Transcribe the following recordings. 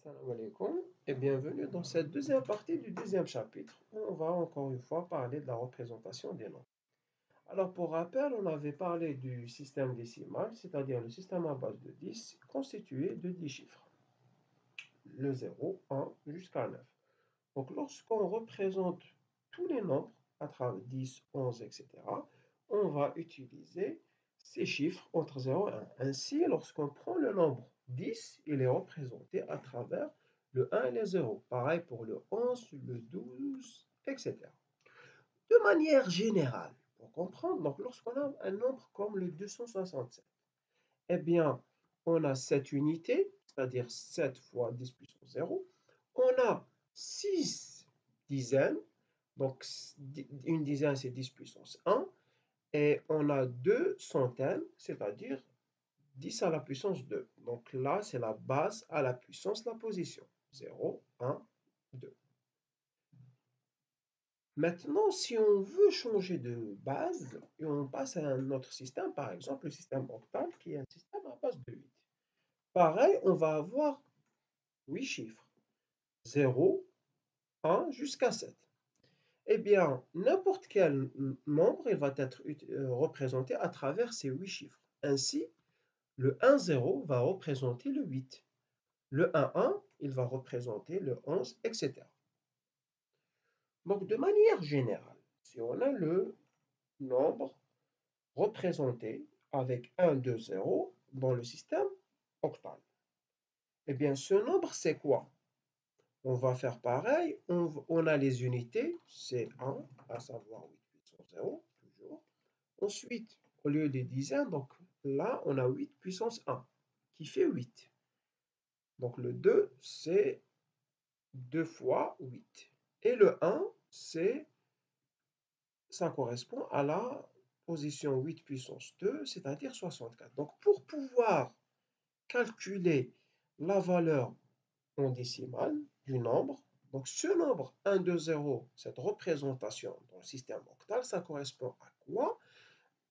Assalamu alaikum et bienvenue dans cette deuxième partie du deuxième chapitre où on va encore une fois parler de la représentation des nombres. Alors pour rappel, on avait parlé du système décimal, c'est-à-dire le système à base de 10 constitué de 10 chiffres, le 0, 1 jusqu'à 9. Donc lorsqu'on représente tous les nombres à travers 10, 11, etc., on va utiliser ces chiffres entre 0 et 1. Ainsi, lorsqu'on prend le nombre 10, il est représenté à travers le 1 et le 0. Pareil pour le 11, le 12, etc. De manière générale, pour comprendre, donc lorsqu'on a un nombre comme le 267, eh bien, on a 7 unités, c'est-à-dire 7 fois 10 puissance 0. On a 6 dizaines, donc une dizaine c'est 10 puissance 1. Et on a 2 centaines, c'est-à-dire 10 à la puissance 2. Donc là, c'est la base à la puissance de la position. 0, 1, 2. Maintenant, si on veut changer de base, et on passe à un autre système, par exemple le système octal, qui est un système à base de 8. Pareil, on va avoir 8 chiffres. 0, 1 jusqu'à 7. Eh bien, n'importe quel nombre il va être représenté à travers ces 8 chiffres. Ainsi, le 1, 0 va représenter le 8. Le 1, 1, il va représenter le 11, etc. Donc, de manière générale, si on a le nombre représenté avec 1, 2, 0 dans le système octal, eh bien, ce nombre, c'est quoi? On va faire pareil, on a les unités, c'est 1, à savoir 8 puissance 0, toujours. Ensuite, au lieu des dizaines, donc là, on a 8 puissance 1, qui fait 8. Donc le 2, c'est 2 fois 8. Et le 1, ça correspond à la position 8 puissance 2, c'est-à-dire 64. Donc pour pouvoir calculer la valeur en décimale du nombre, donc ce nombre 1, 2, 0, cette représentation dans le système octal, ça correspond à quoi?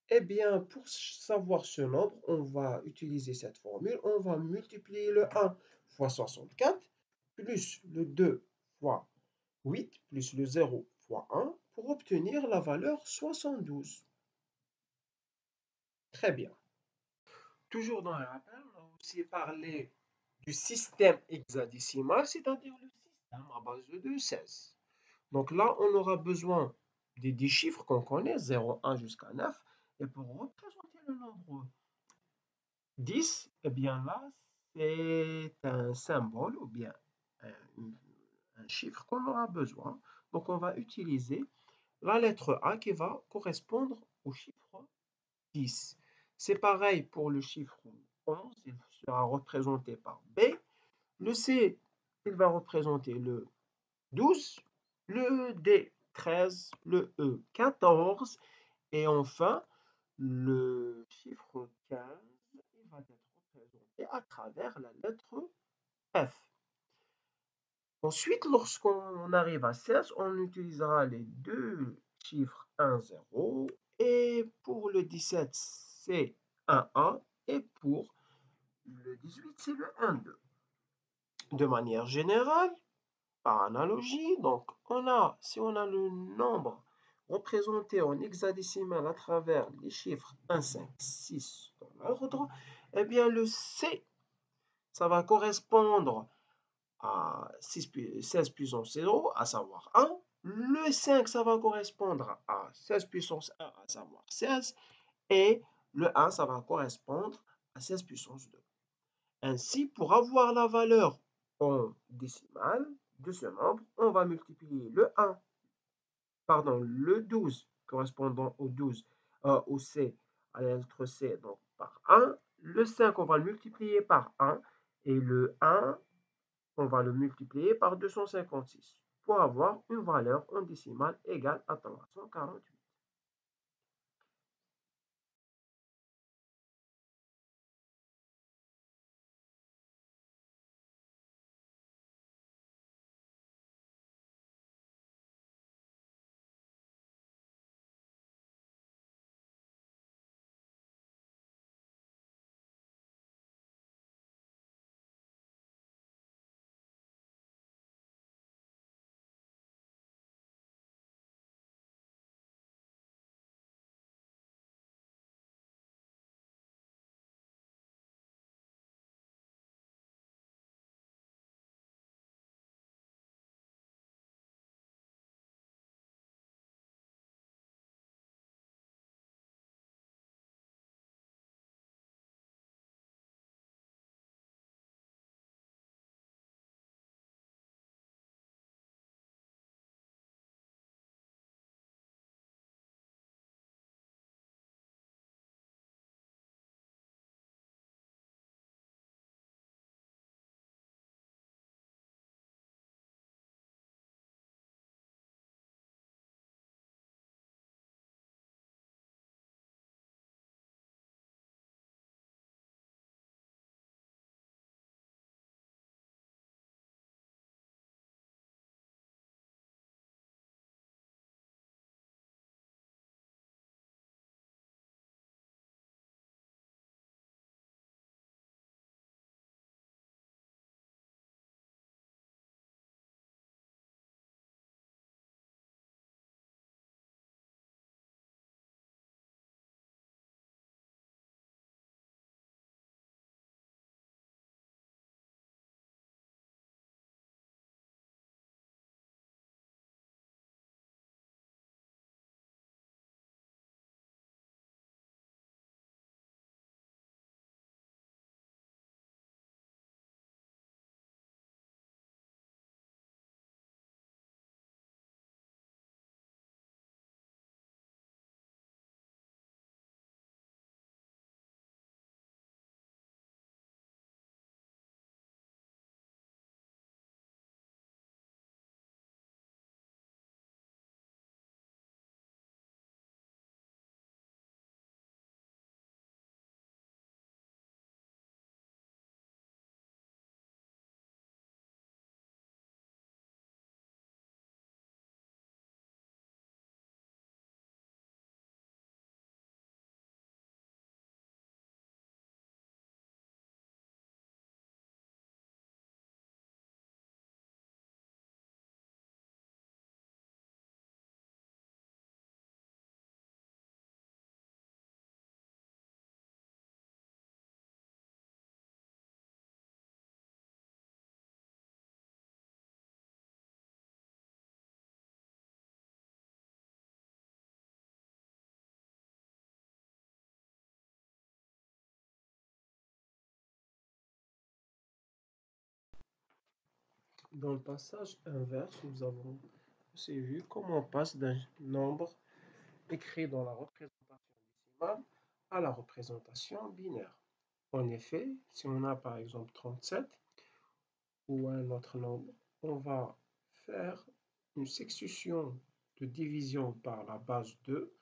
Eh bien, pour savoir ce nombre, on va utiliser cette formule. On va multiplier le 1 fois 64, plus le 2 fois 8, plus le 0 fois 1, pour obtenir la valeur 72. Très bien. Toujours dans le rappel, on a aussi parlé du système hexadécimal, c'est-à-dire le système à base de 16. Donc là, on aura besoin des 10 chiffres qu'on connaît, 0, 1 jusqu'à 9. Et pour représenter le nombre 10, eh bien là, c'est un symbole ou bien un chiffre qu'on aura besoin. Donc on va utiliser la lettre A qui va correspondre au chiffre 10. C'est pareil pour le chiffre 11, il sera représenté par B. Le C, il va représenter le 12, le D 13, le E 14 et enfin le chiffre 15, il va être représenté à travers la lettre F. Ensuite, lorsqu'on arrive à 16, on utilisera les deux chiffres 1, 0 et pour le 17, c'est 1, 1 et pour le 18, c'est le 1, 2. De manière générale, par analogie, donc si on a le nombre représenté en hexadécimal à travers les chiffres 1, 5, 6 dans l'ordre, eh bien le C, ça va correspondre à 16 puissance 0, à savoir 1. Le 5, ça va correspondre à 16 puissance 1, à savoir 16. Et le 1, ça va correspondre à 16 puissance 2. Ainsi, pour avoir la valeur en décimale de ce nombre, on va multiplier le 12 correspondant au 12, au C, à la lettre C, donc par 1. Le 5, on va le multiplier par 1. Et le 1, on va le multiplier par 256 pour avoir une valeur en décimale égale à 348. Dans le passage inverse, nous avons aussi vu comment on passe d'un nombre écrit dans la représentation décimale à la représentation binaire. En effet, si on a par exemple 37 ou un autre nombre, on va faire une succession de division par la base 2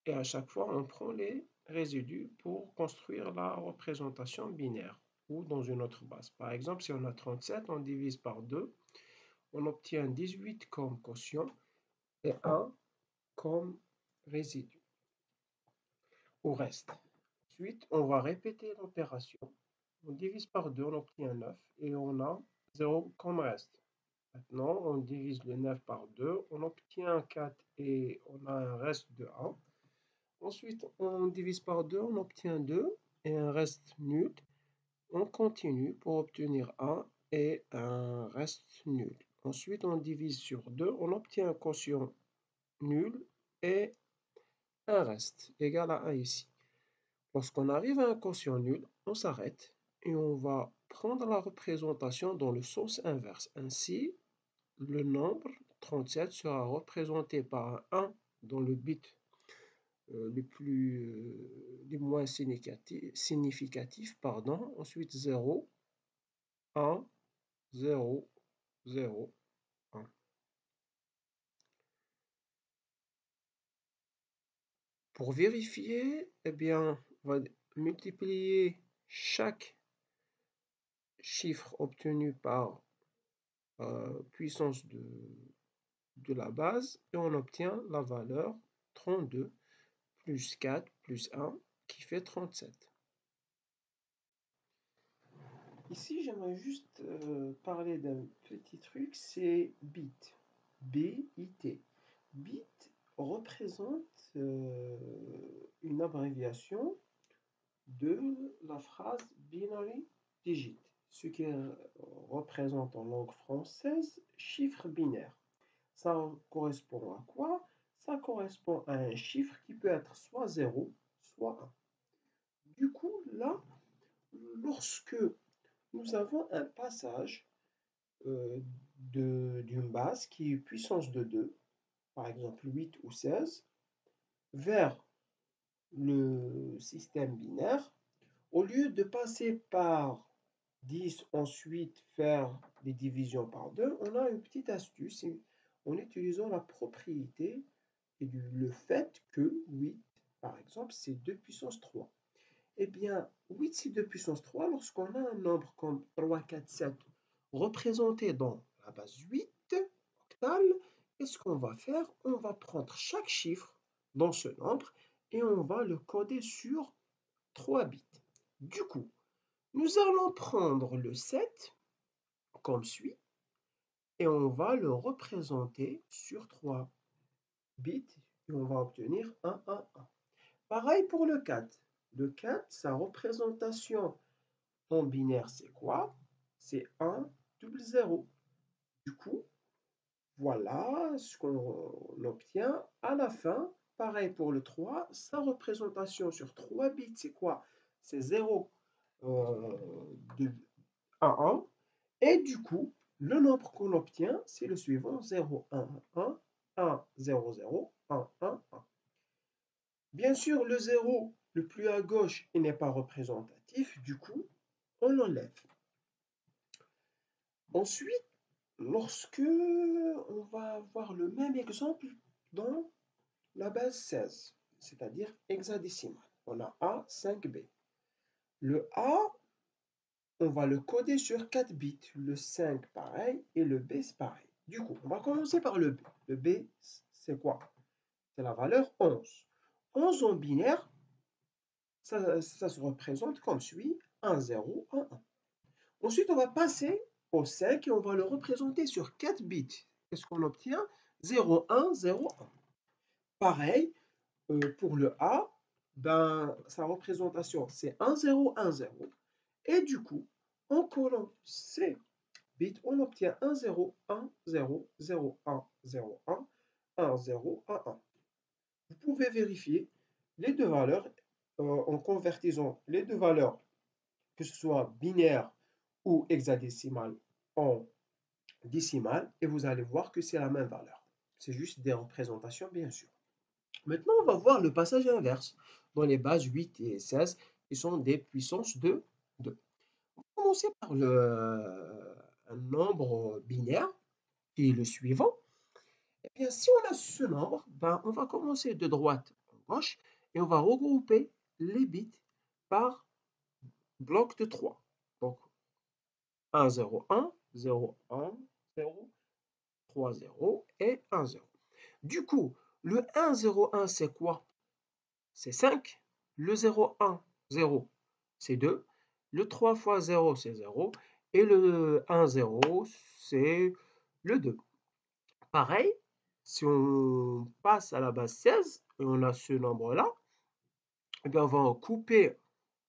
et à chaque fois on prend les résidus pour construire la représentation binaire ou dans une autre base. Par exemple, si on a 37, on divise par 2, on obtient 18 comme quotient et 1 comme résidu ou reste. Ensuite, on va répéter l'opération. On divise par 2, on obtient 9 et on a 0 comme reste. Maintenant, on divise le 9 par 2, on obtient 4 et on a un reste de 1. Ensuite, on divise par 2, on obtient 2 et un reste nul. On continue pour obtenir 1 et un reste nul. Ensuite, on divise sur 2, on obtient un quotient nul et un reste égal à 1 ici. Lorsqu'on arrive à un quotient nul, on s'arrête et on va prendre la représentation dans le sens inverse. Ainsi, le nombre 37 sera représenté par un 1 dans le bit les moins significatifs, pardon. Ensuite 0, 1, 0, 0, 1. Pour vérifier, eh bien, on va multiplier chaque chiffre obtenu par puissance de la base et on obtient la valeur 32 plus 4 plus 1 qui fait 37. Ici, j'aimerais juste parler d'un petit truc, c'est bit. B-I-T. Bit représente une abréviation de la phrase binary digit, ce qui représente en langue française chiffre binaire. Ça correspond à quoi? Ça correspond à un chiffre qui peut être soit 0, soit 1. Du coup, là, lorsque nous avons un passage d'une base qui est puissance de 2, par exemple 8 ou 16, vers le système binaire, au lieu de passer par 10, ensuite faire des divisions par 2, on a une petite astuce en utilisant la propriété et le fait que 8, par exemple, c'est 2 puissance 3. Eh bien, 8 c'est 2 puissance 3. Lorsqu'on a un nombre comme 3, 4, 7 représenté dans la base 8 octale, qu'est-ce qu'on va faire? On va prendre chaque chiffre dans ce nombre et on va le coder sur 3 bits. Du coup, nous allons prendre le 7 comme suit et on va le représenter sur 3 bits et on va obtenir 1, 1, 1. Pareil pour le 4. Le 4, sa représentation en binaire, c'est quoi? C'est 1, double 0. Du coup, voilà ce qu'on obtient à la fin. Pareil pour le 3, sa représentation sur 3 bits, c'est quoi? C'est 0, 1, 1. Et du coup, le nombre qu'on obtient, c'est le suivant, 0, 1, 1, 1, 0, 0, 1, 1, 1. Bien sûr, le 0 le plus à gauche, il n'est pas représentatif, du coup, on l'enlève. Ensuite, lorsque on va avoir le même exemple dans la base 16, c'est-à-dire hexadécimale, on a A, 5B. Le A, on va le coder sur 4 bits, le 5 pareil et le B c'est pareil. Du coup, on va commencer par le B. Le B, c'est quoi? C'est la valeur 11. 11 en binaire, ça se représente comme suit, 1, 0, 1, 1. Ensuite, on va passer au 5 et on va le représenter sur 4 bits. Qu'est-ce qu'on obtient? 0, 1, 0, 1. Pareil, pour le A, ben, sa représentation, c'est 1, 0, 1, 0. Et du coup, en collant ces bits, on obtient 1, 0, 1, 0, 0, 1, 0, 1, 1, 0, 1, 1. Vous pouvez vérifier les deux valeurs en convertissant les deux valeurs, que ce soit binaire ou hexadécimal, en décimale et vous allez voir que c'est la même valeur. C'est juste des représentations, bien sûr. Maintenant, on va voir le passage inverse dans les bases 8 et 16 qui sont des puissances de 2. On va commencer par un nombre binaire qui est le suivant. Eh bien, si on a ce nombre, ben, on va commencer de droite en gauche et on va regrouper les bits par bloc de 3. Donc, 1, 0, 1, 0, 1, 0, 3, 0 et 1, 0. Du coup, le 1, 0, 1, c'est quoi? C'est 5. Le 0, 1, 0, c'est 2. Le 3 fois 0, c'est 0. Et le 1, 0, c'est le 2. Pareil, si on passe à la base 16 et on a ce nombre-là, eh bien on va couper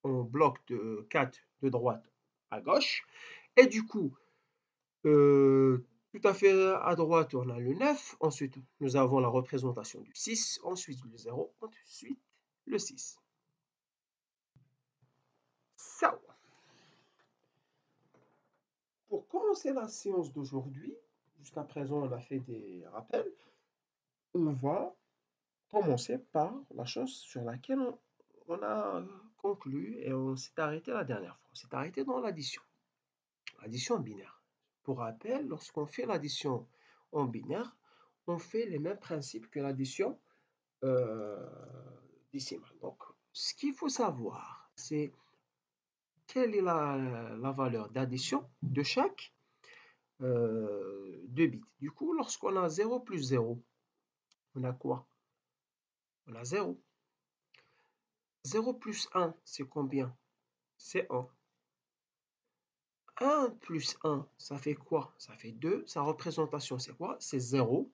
en bloc de 4 de droite à gauche. Et du coup, tout à fait à droite, on a le 9. Ensuite, nous avons la représentation du 6. Ensuite, le 0. Ensuite, le 6. Ça. Pour commencer la séance d'aujourd'hui, jusqu'à présent, on a fait des rappels. On va commencer par la chose sur laquelle on a conclu et on s'est arrêté la dernière fois. On s'est arrêté dans l'addition. L'addition binaire. Pour rappel, lorsqu'on fait l'addition en binaire, on fait les mêmes principes que l'addition décimale. Donc, ce qu'il faut savoir, c'est quelle est la valeur d'addition de chaque 2 bits. Du coup, lorsqu'on a 0 plus 0, on a quoi? On a 0. 0 plus 1, c'est combien? C'est 1. 1 plus 1, ça fait quoi? Ça fait 2. Sa représentation, c'est quoi? C'est 0.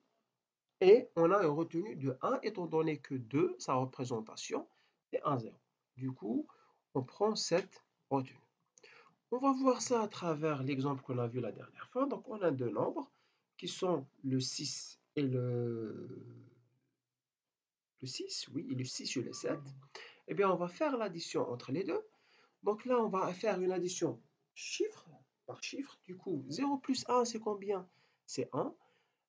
Et on a une retenue de 1, étant donné que 2, sa représentation, c'est 1, 0. Du coup, on prend cette retenue. On va voir ça à travers l'exemple qu'on a vu la dernière fois. Donc, on a deux nombres qui sont le 6 et le 6, oui, et le 6 et le 7. Eh bien, on va faire l'addition entre les deux. Donc là, on va faire une addition chiffre par chiffre. Du coup, 0 plus 1, c'est combien? C'est 1.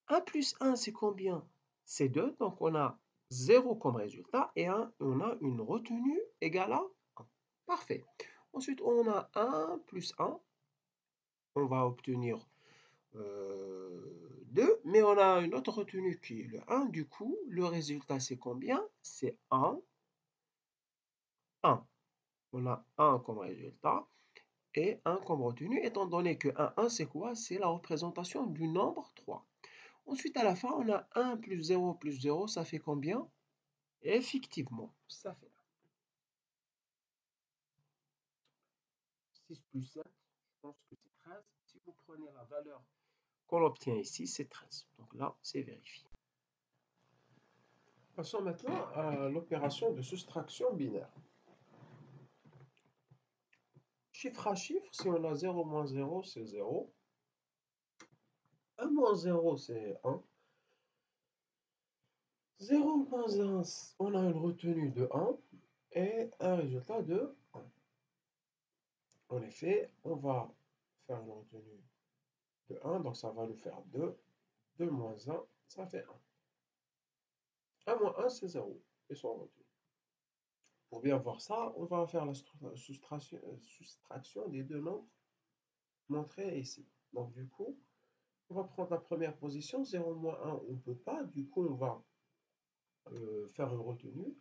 1 plus 1, c'est combien? C'est 2. Donc, on a 0 comme résultat et on a une retenue égale à 1. Parfait. Ensuite, on a 1 plus 1. On va obtenir 2, mais on a une autre retenue qui est le 1. Du coup, le résultat, c'est combien? C'est 1, 1. On a 1 comme résultat et 1 comme retenue, étant donné que 1, 1, c'est quoi? C'est la représentation du nombre 3. Ensuite, à la fin, on a 1 plus 0, ça fait combien? Effectivement, ça fait 6 plus 7, je pense que c'est 13. Si vous prenez la valeur qu'on obtient ici, c'est 13. Donc là, c'est vérifié. Passons maintenant à l'opération de soustraction binaire. Chiffre à chiffre, si on a 0 moins 0, c'est 0. 1 moins 0, c'est 1. 0 moins 1, on a une retenue de 1 et un résultat de 1. En effet, on va faire une retenue de 1, donc ça va nous faire 2. 2 moins 1, ça fait 1. 1 moins 1, c'est 0, et son retenue. Pour bien voir ça, on va faire la soustraction des deux nombres montrés ici. Donc du coup, on va prendre la première position, 0 moins 1, on ne peut pas. Du coup, on va faire une retenue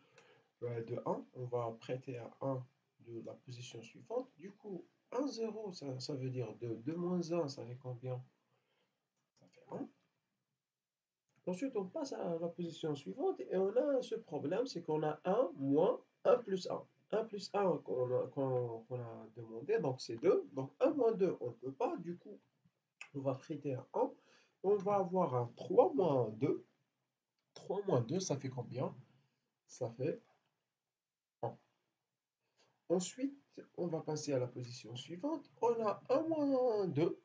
de 1. On va prêter à 1 de la position suivante. Du coup, 1, 0, ça veut dire 2. 2 moins 1, ça fait combien? Ça fait 1. Ensuite, on passe à la position suivante et on a ce problème, c'est qu'on a 1 moins 1 plus 1. 1 plus 1 qu'on a demandé, donc c'est 2. Donc 1 moins 2, on ne peut pas. Du coup, on va prêter à 1. On va avoir un 3 moins 2. 3 moins 2, ça fait combien? Ça fait 1. Ensuite, on va passer à la position suivante. On a 1 moins 2.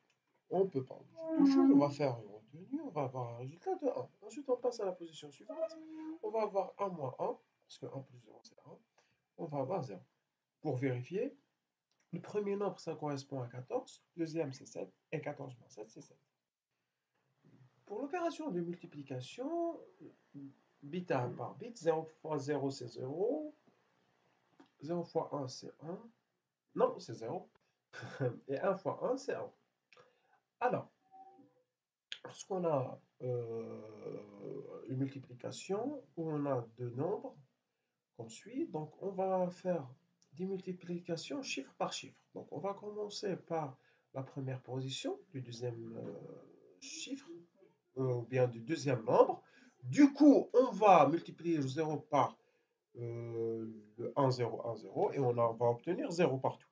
On ne peut pas. Toujours, on va faire une retenue. On va avoir un résultat de 1. Ensuite, on passe à la position suivante. On va avoir 1 moins 1. Parce que 1 plus 0, c'est 1. On va avoir 0. Pour vérifier, le premier nombre, ça correspond à 14. Deuxième, c'est 7. Et 14 moins 7, c'est 7. Pour l'opération de multiplication, bit 1 par bit, 0 fois 0 c'est 0, 0 fois 1 c'est 1, non c'est 0, et 1 fois 1 c'est 1. Alors, lorsqu'on a une multiplication où on a deux nombres comme suit, donc on va faire des multiplications chiffre par chiffre. Donc on va commencer par la première position du deuxième chiffre, ou bien du deuxième nombre. Du coup, on va multiplier le 0 par le 1, 0, 1, 0, et on va obtenir 0 partout.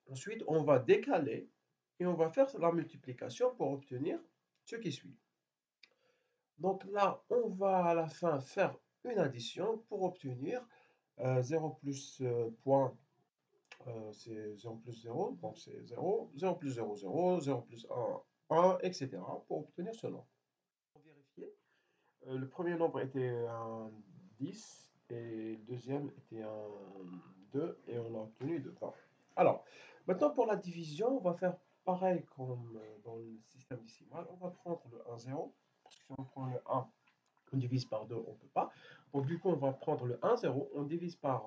Ensuite, on va décaler et on va faire la multiplication pour obtenir ce qui suit. Donc là, on va à la fin faire une addition pour obtenir 0 plus point, c'est 0 plus 0, donc c'est 0, 0 plus 0, 0, 0 plus 1, 1, etc. pour obtenir ce nombre. Pour vérifier, le premier nombre était un 10 et le deuxième était un 2 et on a obtenu 2. Alors, maintenant pour la division, on va faire pareil comme dans le système décimal. On va prendre le 1, 0, parce que si on prend le 1, on divise par 2, on ne peut pas. Donc du coup, on va prendre le 1, 0, on divise par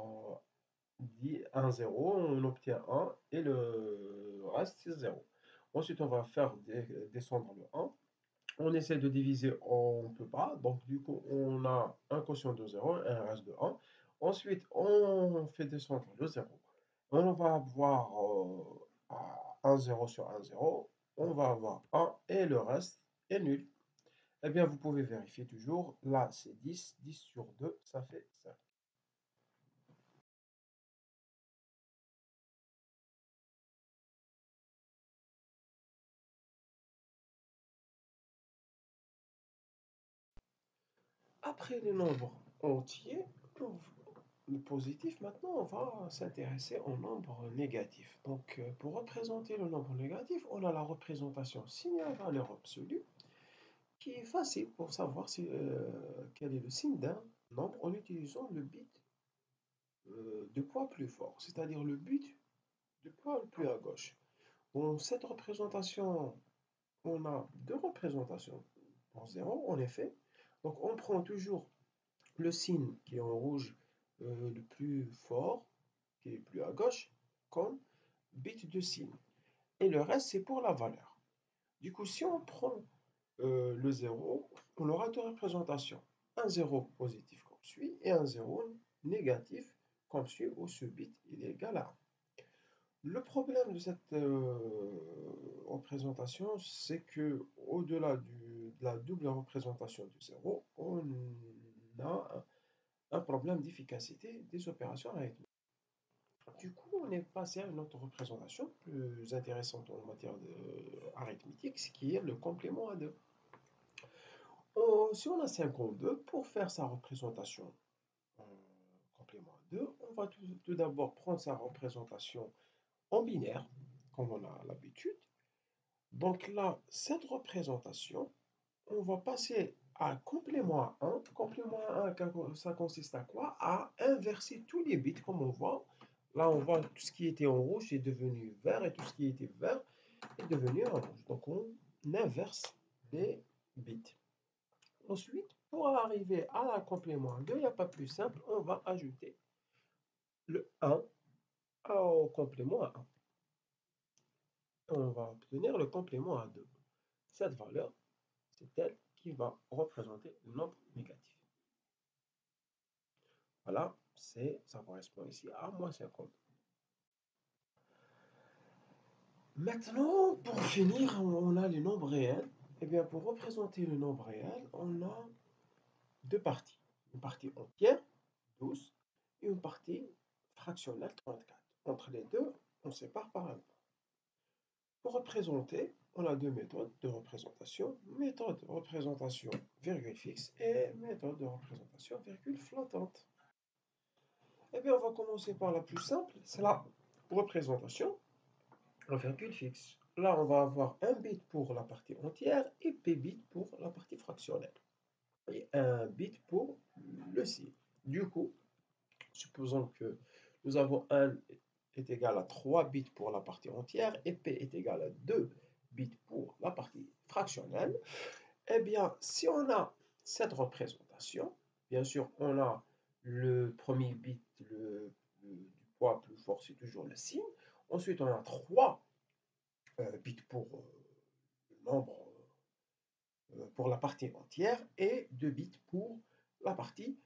1, 0, on obtient 1 et le reste, c'est 0. Ensuite, on va faire descendre le 1. On essaie de diviser, on ne peut pas. Donc du coup, on a un quotient de 0 et un reste de 1. Ensuite, on fait descendre le 0. On va avoir 1, 0 sur 1, 0. On va avoir 1 et le reste est nul. Eh bien, vous pouvez vérifier toujours. Là, c'est 10. 10 sur 2, ça fait 5. Après les nombres entiers, le positif, maintenant, on va s'intéresser au nombre négatif. Donc, pour représenter le nombre négatif, on a la représentation signe à valeur absolue, qui est facile pour savoir quel est le signe d'un nombre en utilisant le bit de poids plus fort, c'est-à-dire le bit de poids le plus à gauche. Dans cette représentation, on a deux représentations pour 0, en effet. Donc, on prend toujours le signe qui est en rouge le plus fort, qui est plus à gauche, comme bit de signe. Et le reste, c'est pour la valeur. Du coup, si on prend le 0, on aura deux représentations. Un 0 positif comme suit et un 0 négatif comme suit où ce bit il est égal à 1. Le problème de cette représentation, c'est que au-delà de la double représentation du 0, on a un problème d'efficacité des opérations arithmétiques. Du coup, on est passé à une autre représentation plus intéressante en matière arithmétique, ce qui est le complément à 2. Si on a 52, pour faire sa représentation complément à 2, on va tout d'abord prendre sa représentation en binaire, comme on a l'habitude. Donc là, cette représentation, on va passer à complément à 1. Complément à 1, ça consiste à quoi? À inverser tous les bits, comme on voit. Là, on voit tout ce qui était en rouge est devenu vert et tout ce qui était vert est devenu orange. Donc, on inverse les bits. Ensuite, pour arriver à la complément à 2, il n'y a pas plus simple, on va ajouter le 1 au complément à 1. On va obtenir le complément à 2. Cette valeur, c'est elle qui va représenter le nombre négatif. Voilà, ça correspond ici à moins 50. Maintenant, pour finir, on a les nombres réels. Eh bien, pour représenter le nombre réel, on a deux parties. Une partie entière, 12, et une partie fractionnelle, 34. Entre les deux, on sépare par un. Pour représenter, on a deux méthodes de représentation. Méthode de représentation virgule fixe et méthode de représentation virgule flottante. Eh bien, on va commencer par la plus simple, c'est la représentation en virgule fixe. Là, on va avoir un bit pour la partie entière et p bits pour la partie fractionnelle. Et un bit pour le signe. Du coup, supposons que nous avons 1 est égal à 3 bits pour la partie entière et p est égal à 2 bits pour la partie fractionnelle. Eh bien, si on a cette représentation, bien sûr, on a le premier bit du poids plus fort, c'est toujours le signe. Ensuite, on a 3 bits pour le nombre, pour la partie entière et 2 bits pour la partie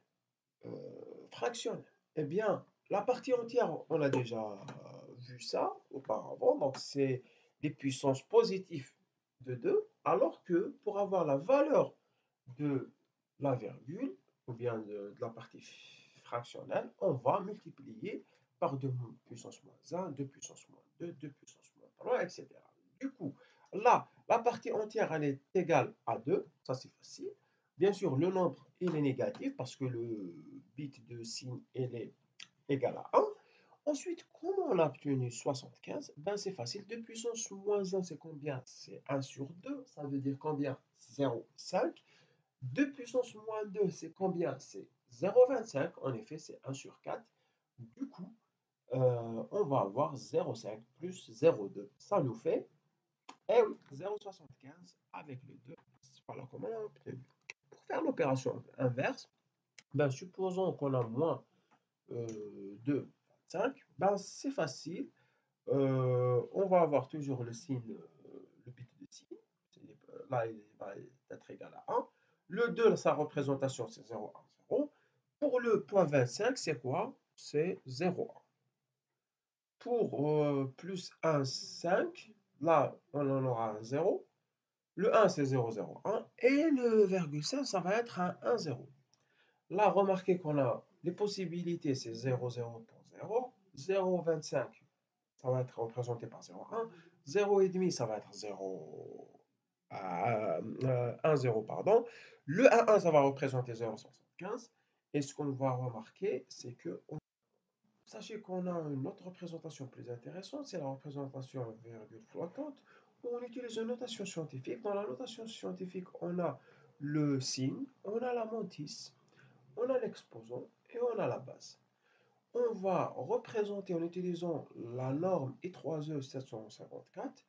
fractionnelle. Eh bien, la partie entière, on a déjà vu ça auparavant, donc c'est des puissances positives de 2, alors que pour avoir la valeur de la virgule, ou bien de la partie fractionnelle, on va multiplier par 2 puissance moins 1, 2 puissance moins 2, 2 puissance moins 3, etc. Du coup, là, la partie entière, elle est égale à 2, ça c'est facile. Bien sûr, le nombre, il est négatif parce que le bit de signe, il est égal à 1. Ensuite, comment on a obtenu 75? Ben, c'est facile. 2 puissance moins 1, c'est combien? C'est 1 sur 2. Ça veut dire combien? 0,5. 2 puissance moins 2, c'est combien? C'est 0,25. En effet, c'est 1 sur 4. Du coup, on va avoir 0,5 plus 0,2. Ça nous fait, eh oui, 0,75 avec le 2. Voilà comment on a obtenu. Pour faire l'opération inverse, ben, supposons qu'on a moins 2,25, ben, c'est facile. On va avoir toujours le signe, le bit de signe. Là, il va être égal à 1. Le 2, sa représentation, c'est 0, 1, 0. Pour le point 25, c'est quoi? C'est 0, 1. Pour plus 1, 5, là, on en aura un 0. Le 1, c'est 0, 0, 1. Et le virgule 5, ça va être un 1, 0. Là, remarquez qu'on a les possibilités, c'est 0, 0 pour 0. 0, 25, ça va être représenté par 0,1. 0,5, ça va être 1, 0, pardon. Le 1, 1, ça va représenter 0,75. Et ce qu'on va remarquer, c'est que, sachez qu'on a une autre représentation plus intéressante, c'est la représentation virgule flottante, où on utilise une notation scientifique. Dans la notation scientifique, on a le signe, on a la mantis, on a l'exposant et on a la base. On va représenter en utilisant la norme I3E 754.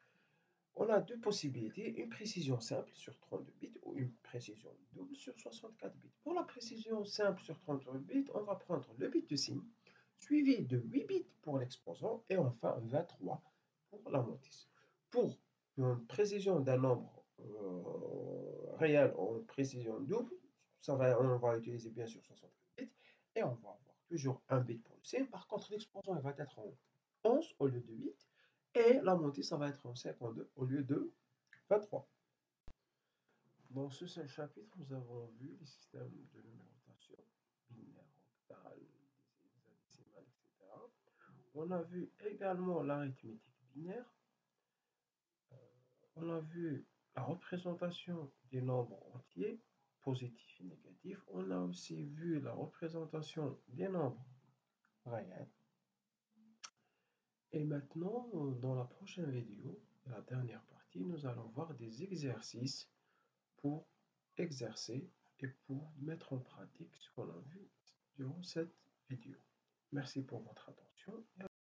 On a deux possibilités, une précision simple sur 32 bits ou une précision double sur 64 bits. Pour la précision simple sur 32 bits, on va prendre le bit de signe, suivi de 8 bits pour l'exposant et enfin 23 pour la mantis. Pour une précision d'un nombre réel en précision double, on va utiliser bien sûr 64 bits et on va avoir toujours un bit pour le signe. Par contre, l'exposant va être en 11 au lieu de 8 et la montée, ça va être en 52 au lieu de 23. Dans ce seul chapitre, nous avons vu les systèmes de numérotation binaire, octale, hexadécimale, etc. On a vu également l'arithmétique binaire. On a vu la représentation des nombres entiers, positifs et négatifs. On a aussi vu la représentation des nombres réels. Et maintenant, dans la prochaine vidéo, la dernière partie, nous allons voir des exercices pour exercer et pour mettre en pratique ce qu'on a vu durant cette vidéo. Merci pour votre attention.